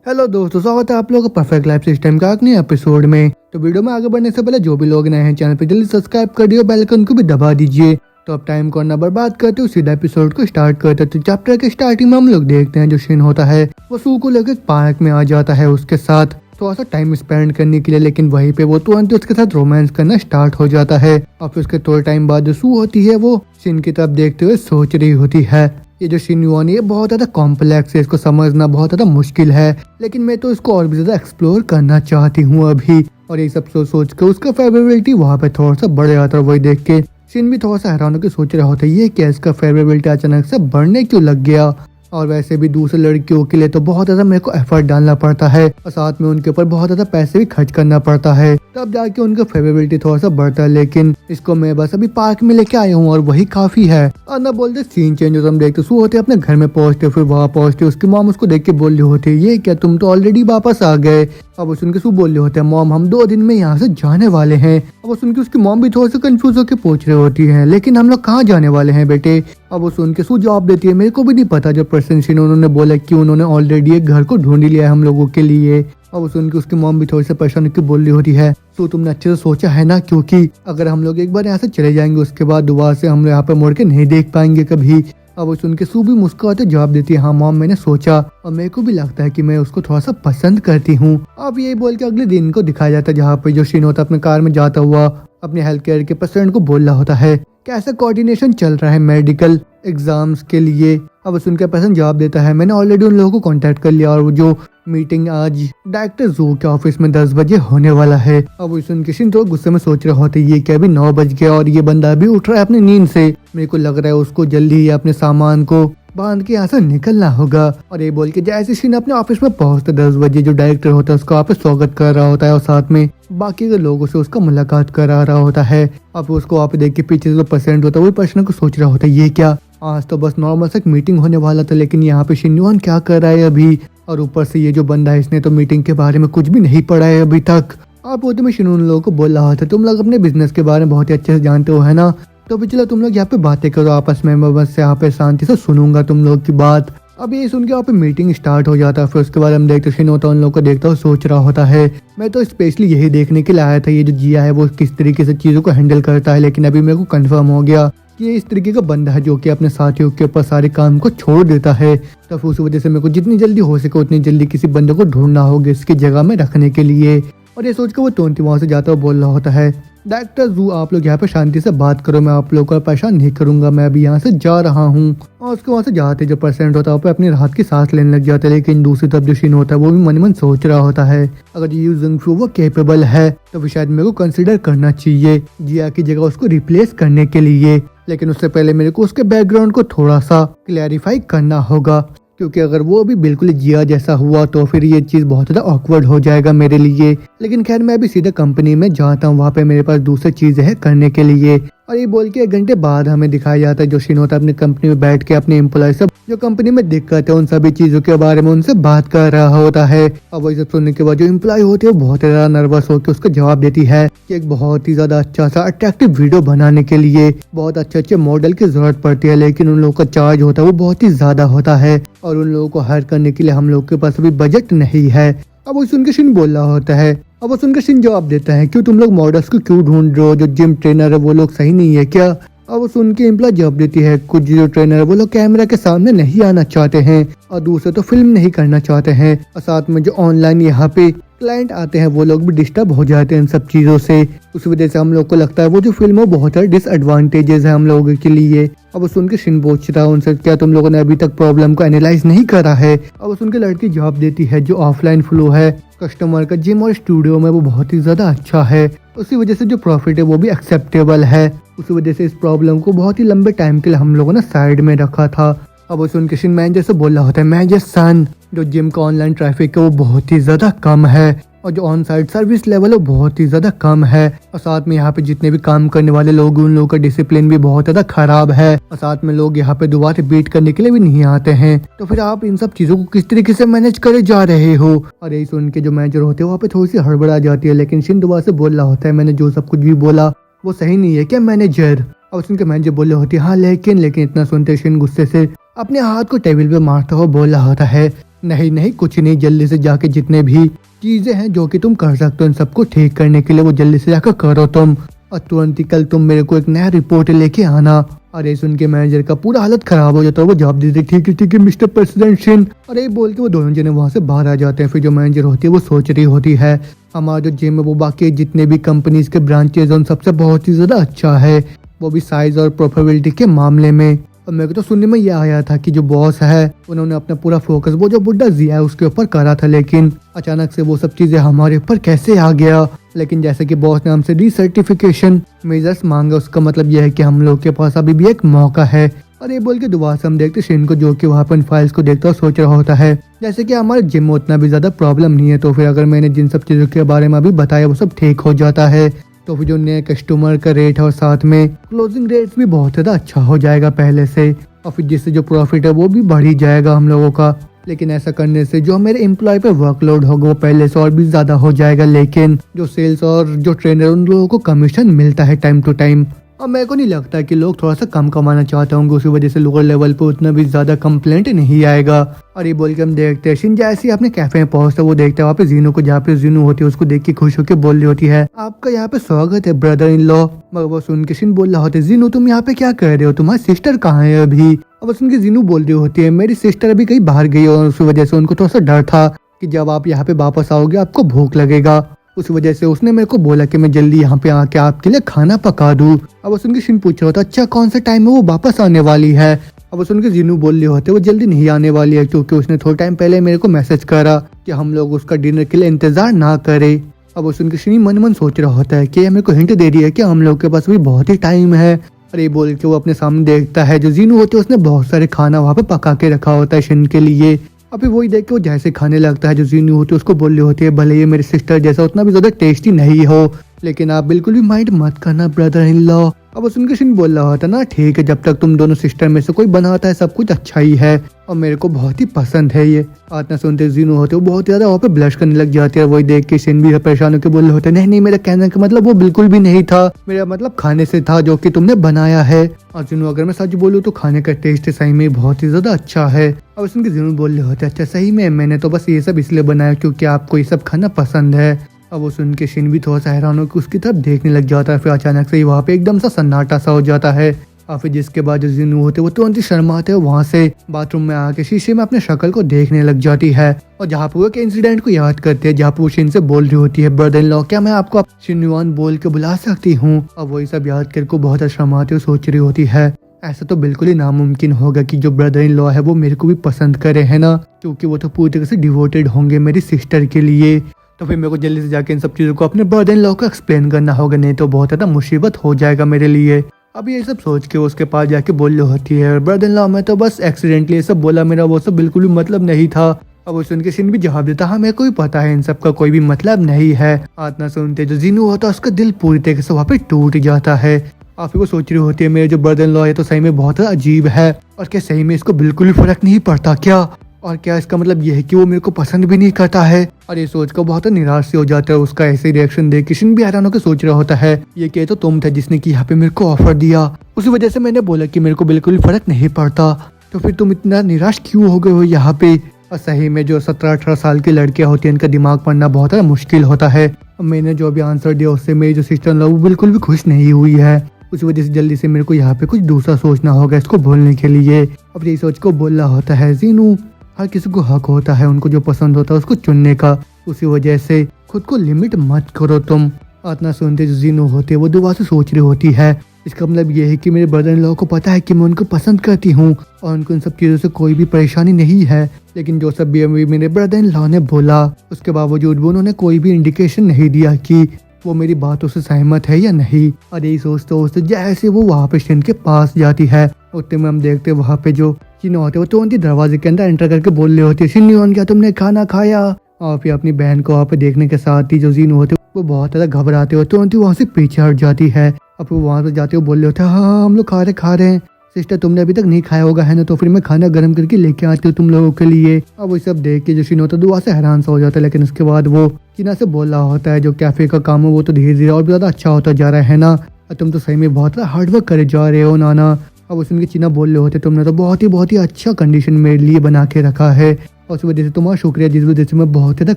Hello दोस्तों, स्वागत है आप लोगों का परफेक्ट लाइफ सिस्टम का एक नए एपिसोड में। तो वीडियो में आगे बढ़ने से पहले जो भी लोग नए हैं चैनल पे जल्दी सब्सक्राइब कर दियो, बेल आइकन को भी दबा दीजिए। तो अब टाइम को ना बर्बाद करते हुए सीधा एपिसोड को स्टार्ट करते हैं। तो चैप्टर के स्टार्टिंग में हम लोग देखते हैं जो सीन होता है वो सू को लेकर पार्क में आ जाता है उसके साथ थोड़ा सा टाइम स्पेंड करने के लिए, लेकिन वहीं पे वो तुरंत उसके साथ रोमांस करना स्टार्ट हो जाता है। और फिर उसके थोड़े टाइम बाद जो सू होती है वो सिन की तरफ देखते हुए सोच रही होती है ये जो सीन हुआ नहीं, ये बहुत ज्यादा कॉम्प्लेक्स है, इसको समझना बहुत ज्यादा मुश्किल है, लेकिन मैं तो इसको और भी ज्यादा एक्सप्लोर करना चाहती हूँ अभी। और ये सब सोच के उसका फेवरेबिलिटी वहाँ पे थोड़ा सा बढ़ जाता है। वही देख के सीन भी थोड़ा सा हैरान होकर सोच रहा होता है ये क्या, इसका फेवरेबिलिटी अचानक से बढ़ने क्यों लग गया। और वैसे भी दूसरे लड़कियों के लिए तो बहुत ज्यादा मेरे को एफर्ट डालना पड़ता है और साथ में उनके ऊपर बहुत ज्यादा पैसे भी खर्च करना पड़ता है, तब जाके उनका फेवरेबिलिटी थोड़ा सा बढ़ता है। लेकिन इसको मैं बस अभी पार्क में लेके आया हूँ और वही काफी है। और ना बोलते सीन चेंज होता, हम देखते सू होते अपने घर में पहुंचते, फिर वहाँ पहुंचते उसकी मॉम उसको देख के बोल रही होती है ये क्या, तुम तो ऑलरेडी वापस आ गए। अब वो सुन के सू बोल रहे होते हैं मॉम हम 2 दिन में यहाँ से जाने वाले हैं। अब वो सुन के उसकी मॉम भी थोड़ा सा कंफ्यूज होकर पूछ रही होती है लेकिन हम लोग कहाँ जाने वाले हैं बेटे। अब वो सुन के सू जवाब देती है मेरे को भी नहीं पता, जब पर्सन सीन उन्होंने बोला कि उन्होंने ऑलरेडी एक घर को ढूंढ लिया है हम लोगों के लिए। अब सुन के उसकी मॉम भी थोड़ी सी परेशान होकर बोल रही होती है तो तुमने अच्छे से सोचा है ना, क्योंकि अगर हम लोग एक बार यहाँ से चले जाएंगे उसके बाद दोबारा से हम यहाँ पे मुड़ के नहीं देख पाएंगे कभी। अब वो सुन के सू भी मुस्कुराते जवाब देती है हाँ मॉम मैंने सोचा और मेरे को भी लगता है कि मैं उसको थोड़ा सा पसंद करती हूँ। अब यही बोल के अगले दिन को दिखाया जाता है जहाँ पे जो सीन होता है अपने कार में जाता हुआ अपने हेल्थ केयर के पेशेंट को बोल रहा होता है कैसा कोऑर्डिनेशन चल रहा है मेडिकल एग्जाम्स के लिए। अब सुन के पेशेंट जवाब देता है मैंने ऑलरेडी उन लोगों को कांटेक्ट कर लिया और वो जो मीटिंग आज डायरेक्टर जू के ऑफिस में 10 बजे होने वाला है। अब वो सुन के तो गुस्से में सोच रहे होते ये क्या, अभी 9 बज गया और ये बंदा अभी उठ रहा है अपनी नींद से, मेरे को लग रहा है उसको जल्दी ही अपने सामान को बांध के यहाँ से निकलना होगा। और ये बोल के जैसे सीन अपने ऑफिस में पहुंचते 10 बजे जो डायरेक्टर होता है उसका वहाँ पे स्वागत कर रहा होता है और साथ में बाकी के लोगों से उसका मुलाकात करा रहा होता है। अब उसको वहाँ पे देख के पीछे जो पेशेंट होता है वही पेशेंट को सोच रहा होता है ये क्या, आज तो बस नॉर्मल सा मीटिंग होने वाला था लेकिन यहाँ पे शिन्युआन क्या कर रहा है अभी, और ऊपर से ये जो बंदा है इसने तो मीटिंग के बारे में कुछ भी नहीं पढ़ा है अभी तक। आप वो तो मैं शिन्युआन लोगों को बोल रहा था तुम लोग अपने बिजनेस के बारे में बहुत ही अच्छे से जानते हो है ना, तो भी चलो तुम लोग यहाँ पे बातें करो आपस में, मैं बस यहाँ पे शांति से सुनूंगा तुम लोग की बात। अब ये सुन के वहाँ पे मीटिंग स्टार्ट हो जाता है। फिर उसके बाद हम देखते सीन होता है उन लोग को देखता हूँ सोच रहा होता है मैं तो स्पेशली यही देखने के लिए आया था ये जो जिया है वो किस तरीके से चीजों को हैंडल करता है, लेकिन अभी मेरे को कंफर्म हो गया कि ये इस तरीके का बंदा है जो कि अपने साथियों के ऊपर सारे काम को छोड़ देता है। तो उस वजह से मेरे को जितनी जल्दी हो सके उतनी जल्दी किसी बंदे को ढूंढना होगा इसकी जगह में रखने के लिए। और ये सोच कर वो तुरंत वहां से जाता हुआ बोल रहा होता है डायरेक्टर जू आप लोग यहाँ पे शांति से बात करो, मैं आप लोगों को परेशान नहीं करूंगा, मैं अभी यहाँ से जा रहा हूँ। और उसके वहाँ से जाते जो पेशेंट होता है वो अपनी राहत की सांस लेने लग जाता है, लेकिन दूसरी तरफ जो सीन होता है वो भी मन मन सोच रहा होता है अगर यू जंगफू वो कैपेबल है तो फिर शायद मेरे को कंसिडर करना चाहिए जिया की जगह उसको रिप्लेस करने के लिए, लेकिन उससे पहले मेरे को उसके बैकग्राउंड को थोड़ा सा क्लैरिफाई करना होगा, क्योंकि अगर वो भी बिल्कुल जिया जैसा हुआ तो फिर ये चीज बहुत ज्यादा ऑकवर्ड हो जाएगा मेरे लिए। लेकिन खैर मैं अभी सीधे कंपनी में जाता हूँ, वहाँ पे मेरे पास दूसरी चीजें हैं करने के लिए। और ये बोल के 1 घंटे बाद हमें दिखाया जाता है जो सीन होता है अपनी कंपनी में बैठ के अपने एम्प्लॉय सब जो कंपनी में दिक्कत है उन सभी चीजों के बारे में उनसे बात कर रहा होता है। और वही सब सुनने के बाद जो एम्प्लॉय होती है वो बहुत ज्यादा नर्वस होकर उसको जवाब देती है कि एक बहुत ही ज्यादा अच्छा सा अट्रैक्टिव वीडियो बनाने के लिए बहुत अच्छे मॉडल की जरूरत पड़ती है, लेकिन उन लोगों का चार्ज होता है वो बहुत ही ज्यादा होता है और उन लोगों को हायर करने के लिए हम लोग के पास अभी बजट नहीं है। अब वो सुन के सिन बोल रहा होता है, अब वो सुनकर सिन जवाब देता है क्यों तुम लोग मॉडल्स को क्यों ढूंढ रहे हो, जो जिम ट्रेनर है वो लोग सही नहीं है क्या। अब वो सुन के एम्प्लॉय जवाब देती है कुछ जो ट्रेनर है वो लोग कैमरा के सामने नहीं आना चाहते हैं और दूसरे तो फिल्म नहीं करना चाहते हैं, और साथ में जो ऑनलाइन यहाँ पे क्लाइंट आते हैं वो लोग भी डिस्टर्ब हो जाते हैं इन सब चीजों से। उस वजह से हम लोग को लगता है वो जो फिल्म है बहुत सारे डिसएडवांटेजेस है हम लोगों के लिए। अब सुन के सिन पूछ रहा है उनसे क्या तुम लोगों ने अभी तक प्रॉब्लम को एनालाइज नहीं करा है। अब सुन के लड़की जवाब देती है जो ऑफलाइन फ्लो है कस्टमर का जिम और स्टूडियो में वो बहुत ही ज्यादा अच्छा है, उसी वजह से जो प्रॉफिट है वो भी एक्सेप्टेबल है, उसी वजह से इस प्रॉब्लम को बहुत ही लंबे टाइम के लिए हम लोगों ने साइड में रखा था। अब वो सुन के सिन मैनेजर से बोल रहा होता है मैनेजर सन जो जिम का ऑनलाइन ट्रैफिक है वो बहुत ही ज्यादा कम है और जो ऑन साइट सर्विस लेवल है बहुत ही ज्यादा कम है, और साथ में यहाँ पे जितने भी काम करने वाले लोग उन लोगों का डिसिप्लिन भी बहुत ज्यादा खराब है, और साथ में लोग यहाँ पे दोबारा बीट करने के लिए भी नहीं आते हैं। तो फिर आप इन सब चीजों को किस तरीके से मैनेज करे जा रहे हो। और यही सुन के जो मैनेजर होते हैं वहाँ पे थोड़ी सी हड़बड़ा जाती है, लेकिन सिन दोबारा से बोल रहा होता है मैंने जो सब कुछ भी बोला वो सही नहीं है क्या मैनेजर। और सुन के मैनेजर बोल रहे होती है हाँ लेकिन इतना सुनते सिन गुस्से से अपने हाथ को टेबल पे मारता हुआ बोल रहा होता है नहीं नहीं कुछ नहीं, जल्दी से जाके जितने भी चीजें हैं जो कि तुम कर सकते हो इन सबको ठीक करने के लिए वो जल्दी से जाकर करो तुम, और तुरंत ही कल तुम मेरे को एक नया रिपोर्ट लेके आना। अरे सुन के मैनेजर का पूरा हालत खराब हो जाता है, वो जवाब देते ठीक है मिस्टर प्रेसिडेंट शिन। अरे बोल के वो दोनों जने वहाँ से बाहर आ जाते हैं। फिर जो मैनेजर होती है वो सोच रही होती है हमारा जो जिम है वो बाकी जितने भी कंपनीज के ब्रांचेज हैं उन सबसे बहुत ही ज्यादा अच्छा है, वो भी साइज और प्रॉफिटेबिलिटी के मामले में। और मेरे को तो सुनने में ये आया था कि जो बॉस है उन्होंने अपना पूरा फोकस वो जो बुड्ढा जिया है उसके ऊपर करा था, लेकिन अचानक से वो सब चीजें हमारे ऊपर कैसे आ गया। लेकिन जैसे कि बॉस ने हमसे रीसर्टिफिकेशन मेजर्स मांगा, उसका मतलब यह है कि हम लोग के पास अभी भी एक मौका है। और ये बोल के दोबारा से हम देखते शिन को जो कि वहाँ पर फाइल्स को देखता और सोच रहा होता है जैसे कि हमारे जिम में उतना भी ज्यादा प्रॉब्लम नहीं है, तो फिर अगर मैंने जिन सब चीजों के बारे में अभी बताया वो सब ठीक हो जाता है तो फिर जो नए कस्टमर का रेट है और साथ में क्लोजिंग रेट्स भी बहुत ज़्यादा अच्छा हो जाएगा पहले से, और फिर जिससे जो प्रॉफिट है वो भी बढ़ ही जाएगा हम लोगों का। लेकिन ऐसा करने से जो मेरे एम्प्लॉय पे वर्कलोड होगा वो पहले से और भी ज़्यादा हो जाएगा, लेकिन जो सेल्स और जो ट्रेनर उन लोगों को कमीशन मिलता है टाइम टू टाइम, और मेरे को नहीं लगता कि लोग थोड़ा सा कम कमाना चाहते होंगे, उसी वजह से लोअर लेवल पे उतना भी ज्यादा कंप्लेंट नहीं आएगा। और ये बोल के हम देखते हैं शिन जैसे ही अपने कैफे में पहुंचता वो देखते हैं वहाँ पे जीनू को, जहाँ पे जीनू होती है उसको देख के खुश होकर बोल रही होती है आपका यहाँ पे स्वागत है ब्रदर इन लॉ। मगर वो सुन के शिन बोल रहा होता है जीनू तुम यहाँ पे क्या कर रहे हो, तुम्हारी सिस्टर कहाँ है अभी। अब सुन के जीनू बोल रही होती है मेरी सिस्टर अभी कहीं बाहर गई और उसी वजह से उनको थोड़ा सा डर था कि जब आप यहाँ पे वापस आओगे आपको भूख लगेगा, उस वजह से उसने मेरे को बोला कि मैं जल्दी यहाँ पे आके आपके लिए खाना पका दूँ। अब सुन के शिन पूछ रहा होता अच्छा कौन सा टाइम है वो वापस आने वाली है। अब सुन के जीनू बोल रहे होते वो जल्दी नहीं आने वाली है क्योंकि उसने थोड़ा टाइम पहले मेरे को मैसेज करा कि हम लोग उसका डिनर के लिए इंतजार ना करे। अब सुन के शिन मन मन सोच रहा होता है कि मेरे को हिंट दे रही है कि हम लोग के पास भी बहुत ही टाइम है। अरे बोल के वो अपने सामने देखता है जो जीनू होते है उसने बहुत सारे खाना वहाँ पे पका के रखा होता है शिन के लिए। अभी वही देख के वो जैसे खाने लगता है जो जीनू होती है उसको बोल रही होती है भले ये मेरी सिस्टर जैसा उतना भी ज्यादा टेस्टी नहीं हो लेकिन आप बिल्कुल भी माइंड मत करना ब्रदर इन लॉ। अब सुनकर शिन बोल रहा होता ना ठीक है जब तक तुम दोनों सिस्टर में से कोई बनाता है सब कुछ अच्छा ही है और मेरे को बहुत ही पसंद है ये। बात ना सुनते जीनू होते वो बहुत ज्यादा वहाँ पे ब्लश करने लग जाती है। वही देख के शिन भी परेशान होकर बोल रहे होते नहीं मेरा कहने का मतलब वो बिल्कुल भी नहीं था, मेरा मतलब खाने से था जो कि तुमने बनाया है। और जीनू अगर मैं सच बोलूँ तो खाने का टेस्ट सही में बहुत ही ज्यादा अच्छा है। अब सुन के जीनू बोल रहे होते अच्छा सही में मैंने तो बस ये सब इसलिए बनाया क्योंकि आपको ये सब खाना पसंद है। अब वो सुन के शिन भी थोड़ा सा हैरान होकर उसकी तरफ देखने लग जाता है। फिर अचानक से ही वहाँ पे एकदम सा सन्नाटा सा हो जाता है और फिर जिसके बाद जो जीनू होते वो तुरंत ही शर्माते हैं वहाँ से बाथरूम में आके शीशे में अपने शक्ल को देखने लग जाती है और जहाँ पे वो एक इंसिडेंट को याद करते हैं जहाँ पे वो शिन से बोल रही होती है ब्रदर इन लॉ क्या मैं आपको शिनयुआन बोल के बुला सकती हूँ। अब वही सब याद करके बहुत शर्माते हुए सोच रही होती है ऐसा तो बिल्कुल ही नामुमकिन होगा कि जो ब्रदर इन लॉ है वो मेरे को भी पसंद करे है ना, क्योंकि वो तो पूरी तरह से डिवोटेड होंगे मेरी सिस्टर के लिए। तो फिर मेरे को जल्दी से जाके इन सब चीज़ों को अपने ब्रदर इन लॉ को एक्सप्लेन करना होगा, नहीं तो बहुत ज़्यादा मुसीबत हो जाएगा मेरे लिए। अब ये सब सोच के उसके पास जाके बोल रही होती है ब्रदर इन लॉ मैं तो बस एक्सीडेंटली ये सब बोला, मेरा वो सब बिल्कुल भी मतलब नहीं था। अब वो सुन के शिन भी जवाब देता हाँ मेरे को भी पता है इन सब का कोई भी मतलब नहीं है। बात ना सुनते जो जीनू होता है उसका दिल पूरी तरीके से वहाँ पे टूट जाता है और फिर वो सोच रही होती है मेरे जो ब्रदर इन लॉ है तो सही में बहुत अजीब है और क्या सही में इसको बिल्कुल भी फर्क नहीं पड़ता क्या, और क्या इसका मतलब ये है कि वो मेरे को पसंद भी नहीं करता है। और ये सोच कर बहुत निराश से हो जाता है। उसका ऐसे रिएक्शन देख के शिन भी हैरान होकर सोच रहा होता है ये क्या तो तुम थे जिसने कि यहाँ पे मेरे को ऑफर दिया, उसी वजह से मैंने बोला कि मेरे को बिल्कुल फर्क नहीं पड़ता, तो फिर तुम इतना निराश क्यों हो गए हो यहाँ पे। और सही में जो 17-18 साल की लड़कियां होती हैं इनका दिमाग पढ़ना बहुत ज़्यादा मुश्किल होता है। मैंने जो अभी आंसर दिया उससे मेरी जो सिस्टर वो बिल्कुल भी खुश नहीं हुई है, उस वजह से जल्दी से मेरे को यहाँ पे कुछ दूसरा सोचना होगा इसको बोलने के लिए। अब यही सोच को बोल रहा होता है जीनू हर किसी को हक होता है उनको जो पसंद होता है उसको चुनने का, उसी वजह से खुद को लिमिट मत करो तुम। इतना सुनते जो जीनू होते वो दोबारा से सोच रही होती है इसका मतलब ये है कि मेरे ब्रदर इन लॉ को पता है कि मैं उनको पसंद करती हूँ और उनको इन सब चीज़ों से कोई भी परेशानी नहीं है, लेकिन जो सब भी मेरे ब्रदर इन लॉ ने बोला उसके बावजूद भी उन्होंने कोई भी इंडिकेशन नहीं दिया कि वो मेरी बातों से सहमत है या नहीं। और यही सोचते सोचते जैसे वो वहाँ पे शिन के पास जाती है उतने में हम देखते वहाँ पे जो शिन होते वो तुरंत ही दरवाजे के अंदर एंटर करके बोल रहे होती है शिनयुआन क्या तुमने खाना खाया। और फिर अपनी बहन को वहाँ पे देखने के साथ ही जो जीनू होते वो बहुत ज़्यादा घबराते हो तुरंत ही वहाँ से पीछे हट जाती है। अब वो वहाँ पे जाते हुए बोल रहे होते हैं हाँ हम लोग खा रहे हैं सिस्टर तुमने अभी तक नहीं खाया होगा है ना, तो फिर मैं खाना गर्म करके लेके आती हूँ तुम लोगों के लिए। अब वो सब देख के जो शिन होता है दुआ से हैरान सा हो जाता है, लेकिन उसके बाद वो चीना से बोल रहा होता है जो कैफे का काम है वो तो धीरे धीरे और भी ज़्यादा अच्छा होता जा रहा है ना, तुम तो सही में बहुत हार्डवर्क करे जा रहे हो नाना। अब उसमें चीना बोल रहे होते तुमने तो बहुत ही अच्छा कंडीशन मेरे लिए बना के रखा है उस वजह से तुम्हारा शुक्रिया, जिस वजह से मैं बहुत ज़्यादा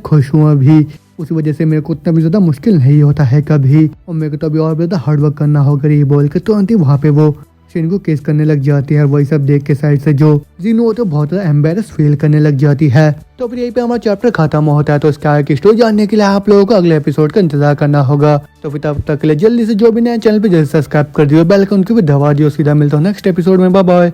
खुश हूँ अभी। उस वजह से मेरे को उतना भी ज़्यादा मुश्किल नहीं होता है कभी, और मेरे को तो अभी और ज़्यादा हार्ड वर्क करना होगा। ये बोल के तुरंत ही वहाँ पे वो शिन को किस करने लग जाती है। वही सब देख के साइड से जो जिनो तो बहुत ज़्यादा एम्बेरस फील करने लग जाती है। तो फिर यहीं पे हमारा चैप्टर खत्म होता है। तो इसके आगे की स्टोरी जानने के लिए आप लोगों को अगले एपिसोड का इंतजार करना होगा। तो फिर तब तक के लिए जल्दी से जो भी नया चैनल पे जल्दी सब्सक्राइब कर दियो, बेल आइकन को भी दबा दियो। सीधा मिलता हूँ नेक्स्ट एपिसोड में, बाय बाय।